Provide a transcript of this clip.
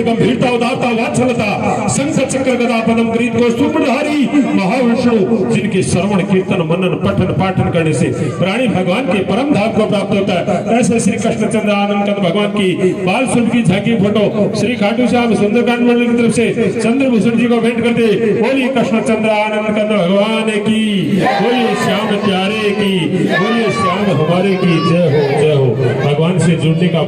गंभीरता उदारता वात्सलता संकट चक्र गदा पदम गरीब को सूत्रधारी महाविष्णु जिनके श्रवण कीर्तन मनन पठन पाठन करने से प्राणी भगवान के परम धाम को प्राप्त होता है। ऐसे श्री कृष्णचंद्र आनंद कंद भगवान की बाल स्वरूप की झांकी फोटो श्री खाटू श्याम सुंदरकांड मंडल की तरफ से चंद्रभूषण जी को भेंट करते बोलिए कृष्णचंद्र आनंद कंद भगवान की, बोलिए श्याम प्यारे की, बोलिए श्याम हमारे की। जय हो भगवान से जुड़ने का